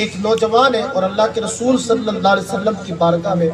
ایک نوجوان ہے اور اللہ کے رسول صلی اللہ علیہ وسلم کی بارگاہ میں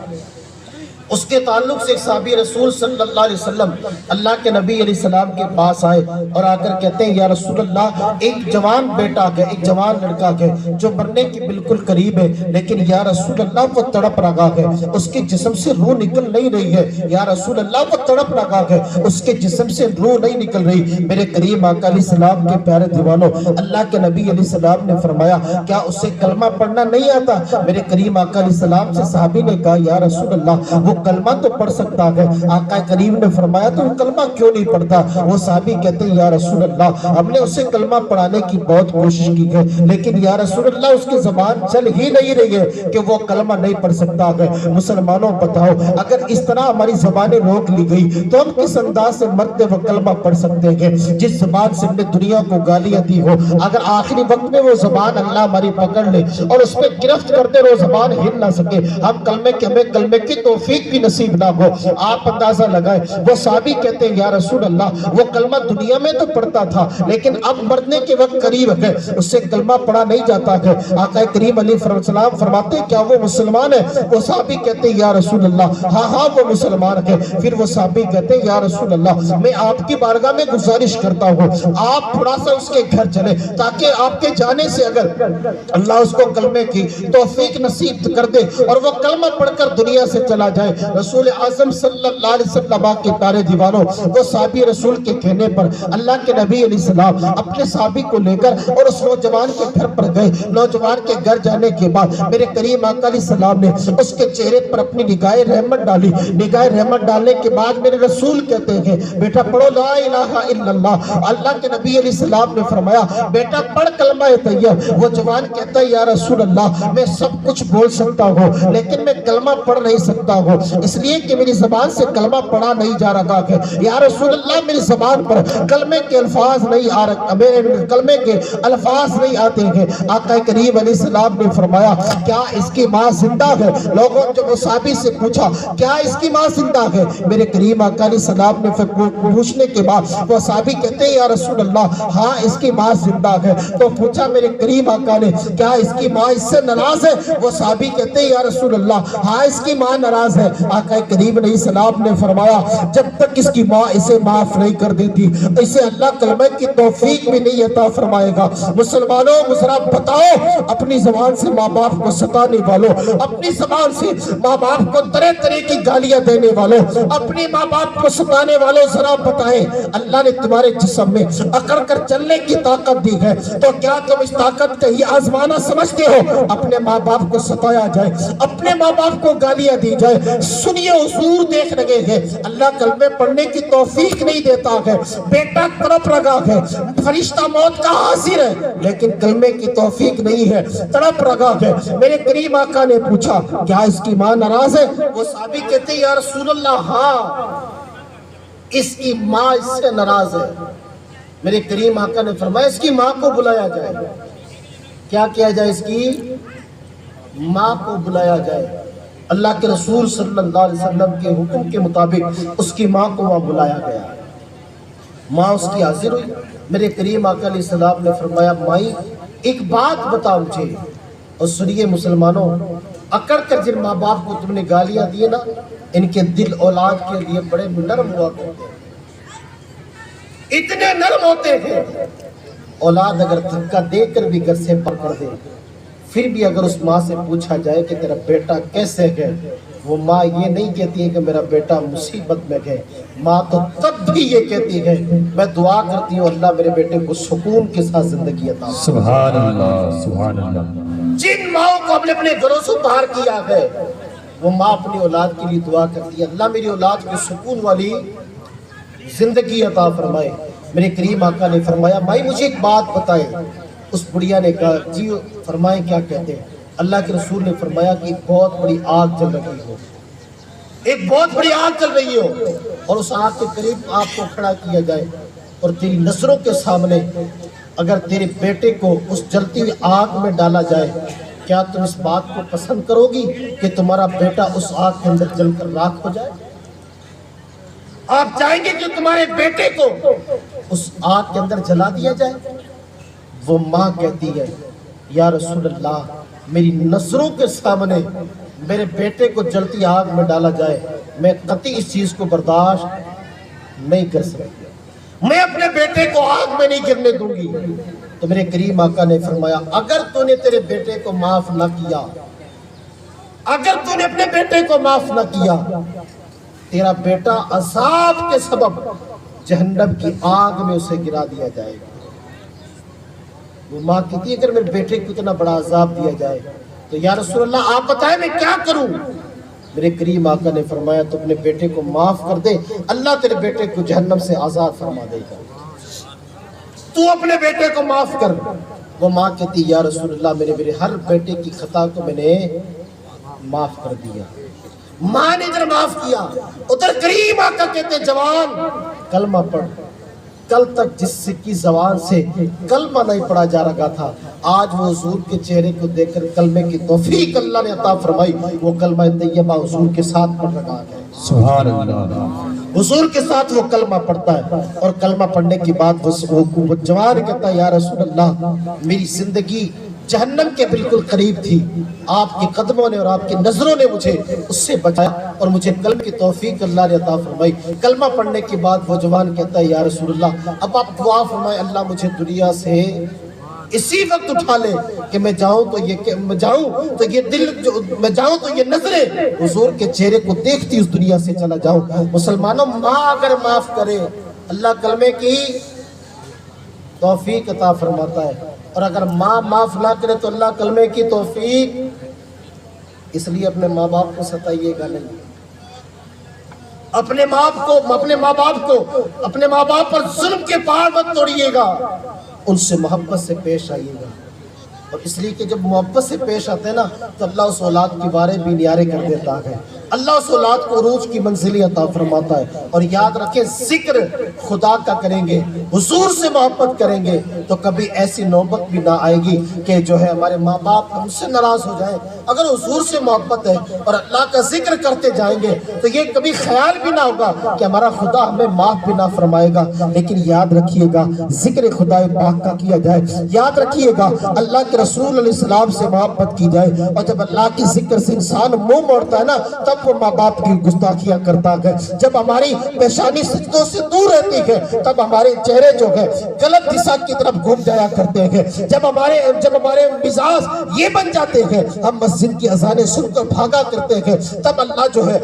اس کے تعلق سے ایک صحابی رسول صلی اللہ علیہ وسلم اللہ کے نبی علیہ السلام کے پاس آئے اور آ کر کہتے ہیں یا رسول اللہ ایک جوان بیٹا ہے، ایک جوان لڑکا ہے جو مرنے کے بالکل قریب ہے، لیکن یا رسول اللہ وہ تڑپ رہا ہے، اس کے جسم سے روح نکل نہیں رہی ہے، یا رسول اللہ وہ تڑپ رہا ہے، اس کے جسم سے روح نہیں نکل رہی۔ میرے کریم آقا علیہ السلام کے پیارے دیوانوں، اللہ کے نبی علیہ السلام نے فرمایا کیا اسے کلمہ پڑھنا نہیں آتا؟ میرے کریم آقا علیہ السلام سے صحابی نے کہا یا رسول اللہ وہ کلمہ تو پڑھ سکتا ہے۔ آقا کریم نے فرمایا تو وہ کلمہ کیوں نہیں پڑھتا؟ وہ صحابی کہتے ہیں یا رسول اللہ ہم نے اسے کلمہ پڑھانے کی بہت کوشش کی ہے، لیکن یا رسول اللہ اس کی زبان چل ہی نہیں رہی ہے کہ وہ کلمہ نہیں پڑھ سکتا ہے۔ مسلمانوں بتاؤ اگر اس طرح ہماری زبانیں روک لی گئی تو ہم کس انداز سے مرتے وہ کلمہ پڑھ سکتے ہیں؟ جس زبان سے ہم نے دنیا کو گالیاں دی ہو، اگر آخری وقت میں وہ زبان اللہ ہماری پکڑ لے اور اس پہ گرفت کرتے رہو زبان ہل نہ سکے، ہم کلمے کے ہمیں کلمے کی توفیق بھی نصیب نہ ہو۔ آپ اندازہ لگائیں وہ صحابی کہتے ہیں یا رسول اللہ وہ کلمہ دنیا میں تو پڑھتا تھا لیکن اب مرنے کے وقت قریب ہے، اس سے کلمہ پڑھا نہیں جاتا ہے۔ آقا کریم علیہ السلام فرماتے ہیں کیا وہ مسلمان ہے؟ وہ صحابی کہتے ہیں یا رسول اللہ ہاں ہاں وہ مسلمان ہے۔ پھر وہ صحابی کہتے ہیں یا رسول اللہ میں آپ کی بارگاہ میں گزارش کرتا ہوں آپ تھوڑا سا اس کے گھر چلیں تاکہ آپ کے جانے سے اگر اللہ اس کو کلمے کی توفیق نصیب کر دے اور وہ کلمہ پڑھ کر دنیا سے چلا جائے۔ رسول اعظم صلی اللہ علیہ وسلم کے پیارے دیوانوں، وہ صحابی رسول کے کہنے پر اللہ کے نبی علیہ السلام اپنے صحابی کو لے کر اور اس نوجوان کے گھر پر گئے۔ نوجوان کے گھر جانے کے بعد میرے کریم آقا علیہ السلام نے اس کے چہرے پر اپنی نگاہ رحمت ڈالی۔ نگاہ رحمت ڈالنے کے بعد میرے رسول کہتے ہیں بیٹا پڑھو لا الہ الا اللہ۔ اللہ کے نبی علیہ السلام نے فرمایا بیٹا پڑھ کلمہ طیب۔ وہ جوان کہتا ہے یا رسول اللہ میں سب کچھ بول سکتا ہوں لیکن میں کلمہ پڑھ نہیں سکتا ہوں اس لیے کہ میری زبان سے کلمہ پڑھا نہیں جا رہا ہے۔ یا رسول اللہ میری زبان پر کلمے کے الفاظ نہیں آ رہے، کلمے کے الفاظ نہیں آتے ہیں۔ آقا کریم علیہ السلام نے فرمایا کیا اس کی ماں زندہ ہے؟ لوگوں جو صحابی سے پوچھا کیا اس کی ماں زندہ ہے؟ میرے کریم آقا علیہ السلام نے پوچھنے کے بعد وہ صحابی کہتے ہیں یا رسول اللہ ہاں اس کی ماں زندہ ہے۔ تو پوچھا میرے کریم آقا نے کیا اس کی ماں اس سے ناراض ہے؟ وہ صحابی کہتے ہیں یا رسول اللہ ہاں اس کی ماں ناراض ہے۔ آقا کریم علیہ السلام نے فرمایا جب تک اس کی ماں اسے معاف نہیں کر دیتی اسے اللہ کلمہ کی توفیق بھی نہیں عطا فرمائے گا۔ مسلمانوں ذرا بتاؤ اپنی زبان سے ماں باپ کو ستانے والوں، اپنی زبان سے ماں باپ کو طرح طرح کی گالیاں دینے والوں، اپنی ماں باپ کو ستانے والوں ذرا بتائیں اللہ نے تمہارے جسم میں اکڑ کر چلنے کی طاقت دی ہے تو کیا تم اس طاقت کا ہی آزمانا سمجھتے ہو؟ اپنے ماں باپ کو ستایا جائے، اپنے ماں باپ کو گالیاں دی جائے۔ سنیے حضور دیکھ رہے ہیں اللہ کلمے پڑھنے کی توفیق نہیں دیتا ہے، بیٹا تڑپ رہا ہے، فرشتہ موت کا حاضر ہے لیکن کلمے کی توفیق نہیں ہے، تڑپ رہا ہے۔ میرے کریم آقا نے پوچھا کیا اس کی ماں ناراض ہے؟ وہ صحابی کہتے ہیں یا رسول اللہ ہاں اس کی ماں اس سے ناراض ہے۔ میرے کریم آقا نے فرمایا اس کی ماں کو بلایا جائے۔ کیا کیا جائے؟ اس کی ماں کو بلایا جائے۔ اللہ کے رسول صلی اللہ علیہ وسلم کے حکم کے مطابق اس کی ماں کو وہاں بلایا گیا۔ ماں اس کی حاضر ہوئی۔ میرے کریم آقا علیہ السلام نے فرمایا مائی ایک بات بتا مجھے، اور سنیے مسلمانوں اکڑ کر جن ماں باپ کو تم نے گالیاں دیے نا ان کے دل اولاد کے لیے بڑے نرم ہوا کرتے ہیں، اتنے نرم ہوتے ہیں اولاد اگر دھکا دے کر بھی گھر سے پکڑ دے پھر بھی اگر اس ماں سے پوچھا جائے کہ تیرا بیٹا کیسے ہے وہ ماں یہ نہیں کہتی ہے کہ میرا بیٹا مصیبت میں ہے، ماں تو تب بھی یہ کہتی ہے میں دعا کرتی ہوں اللہ میرے بیٹے کو سکون کے ساتھ زندگی عطا فرمائے۔ سبحان اللہ سبحان اللہ۔ جن ماں کو ہم نے اپنے گھروں سے باہر کیا ہے وہ ماں اپنی اولاد کے لیے دعا کرتی ہے اللہ میری اولاد کو سکون والی زندگی عطا فرمائے۔ میرے کریم آقا نے فرمایا بھائی مجھے ایک بات بتائیں۔ اس بڑھیا نے کہا جی فرمائیں کیا کہتے ہیں؟ اللہ کے رسول نے فرمایا کہ ایک بہت بڑی آگ جل رہی ہو، ایک بہت بڑی آگ جل رہی ہو اور اس آگ کے قریب آپ کو کھڑا کیا جائے اور تیری نظروں کے سامنے اگر تیرے بیٹے کو اس جلتی ہوئی آگ میں ڈالا جائے کیا تم اس بات کو پسند کرو گی کہ تمہارا بیٹا اس آگ کے اندر جل کر راکھ ہو جائے؟ آپ چاہیں گے کہ تمہارے بیٹے کو اس آگ کے اندر جلا دیا جائے؟ وہ ماں کہتی ہے یا رسول اللہ میری نظروں کے سامنے میرے بیٹے کو جلتی آگ میں ڈالا جائے، میں قطعی اس چیز کو برداشت نہیں کر سکتا، میں اپنے بیٹے کو آگ میں نہیں گرنے دوں گی۔ تو میرے کریم آقا نے فرمایا اگر تو نے تیرے بیٹے کو معاف نہ کیا، اگر تو نے اپنے بیٹے کو معاف نہ کیا، تیرا بیٹا عذاب کے سبب جہنم کی آگ میں اسے گرا دیا جائے گا۔ وہ ماں کہتی ہے اگر میرے بیٹے کو اتنا بڑا عذاب دیا جائے تو یا رسول اللہ آپ بتائیں میں کیا کروں؟ میرے کریم آقا نے فرمایا تو اپنے بیٹے کو معاف کر دے، اللہ تیرے بیٹے کو جہنم سے آزاد فرما دے گا، تو اپنے بیٹے کو معاف کر۔ وہ ماں کہتی یا رسول اللہ میرے ہر بیٹے کی خطا کو میں نے معاف کر دیا۔ ماں نے ادھر معاف کیا، ادھر کریم آقا کہتے جوان کلمہ پڑھ۔ کل تک جس کی زبان سے کلمہ نہیں پڑھا جا رہا تھا، آج وہ حضور کے چہرے کو دیکھ کر کلمے کی توفیق اللہ نے عطا فرمائی، وہ کلمہ طیبہ حضور کے ساتھ پڑھ رہا ہے۔ سبحان اللہ۔ حضور کے ساتھ وہ کلمہ پڑھتا ہے، اور کلمہ پڑھنے کے بعد وہ جوان کہتا ہے یا رسول اللہ میری زندگی جہنم کے بالکل قریب تھی، آپ کے قدموں نے اور آپ کی نظروں نے مجھے اس سے بچایا اور مجھے کلمہ کی توفیق اللہ نے عطا فرمائی۔ کلمہ پڑھنے کے بعد وہ جوان کہتا ہے یا رسول اللہ اب آپ دعا فرمائے اللہ مجھے دنیا سے اسی وقت اٹھا لے کہ میں جاؤں تو یہ دل میں جاؤں تو یہ نظریں حضور کے چہرے کو دیکھتی اس دنیا سے چلا جاؤں۔ مسلمانوں ماں اگر معاف کرے اللہ کلمے کی توفیق عطا فرماتا ہے، اور اگر ماں معاف نہ کرے تو اللہ کلمے کی توفیق۔ اس لیے اپنے ماں باپ کو ستائیے گا نہیں، اپنے ماں باپ پر ظلم کے پہاڑ مت توڑیے گا، ان سے محبت سے پیش آئیے گا۔ اور اس لیے کہ جب محبت سے پیش آتے ہیں نا تو اللہ اس اولاد کی بارے بھی نیارے کر دیتا ہے، اللہ اس اولاد کو عروج کی منزلی عطا فرماتا ہے۔ اور یاد رکھیں ذکر خدا کا کریں گے، حضور سے محبت کریں گے تو کبھی ایسی نوبت بھی نہ آئے گی کہ جو ہے ہمارے ماں باپ ہم سے ناراض ہو جائیں۔ اگر حضور سے محبت ہے اور اللہ کا ذکر کرتے جائیں گے تو یہ کبھی خیال بھی نہ ہوگا کہ ہمارا خدا ہمیں معاف بھی نہ فرمائے گا۔ لیکن یاد رکھیے گا ذکر خدا پاک کا کیا جائے، یاد رکھیے گا اللہ کے رسول علیہ السلام سے محبت کی جائے، اور جب اللہ کی ذکر سے انسان منہ موڑتا ہے نا تب وہ ماں باپ کی گستاخیاں کرتا ہے۔ جب ہماری پیشانی سجدوں سے دور رہتی ہے تب ہمارے چہرے جو ہے غلط دشا کی طرف گھوم جایا کرتے ہیں۔ جب ہمارے مزاج یہ بن جاتے ہیں ہم مسجد کی اذانیں سن کر بھاگا کرتے ہیں، تب اللہ جو ہے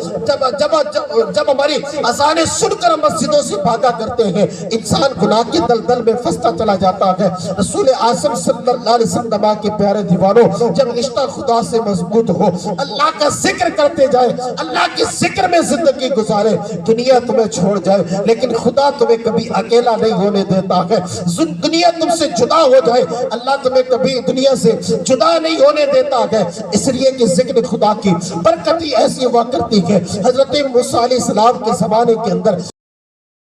جب ہماری اذانیں سن کر ہم مسجدوں سے بھاگا کرتے ہیں انسان گناہ کی دلدل میں پھنستا چلا جاتا ہے۔ رسول اعظم صلی اللہ علیہ وسلم کے پیارے دیوانوں جب رشتہ خدا سے مضبوط ہو اللہ کا ذکر کرتے جائے، اللہ کے ذکر میں زندگی گزارے، دنیا تمہیں چھوڑ جائے لیکن خدا تمہیں کبھی اکیلا نہیں ہونے دیتا ہے۔ دنیا تم سے جدا ہو جائے اللہ تمہیں کبھی دنیا سے جدا نہیں ہونے دیتا ہے، اس لیے کہ ذکر خدا کی برکت ایسی ہوا کرتی ہے۔ حضرت موسیٰ علیہ السلام کے زمانے کے اندر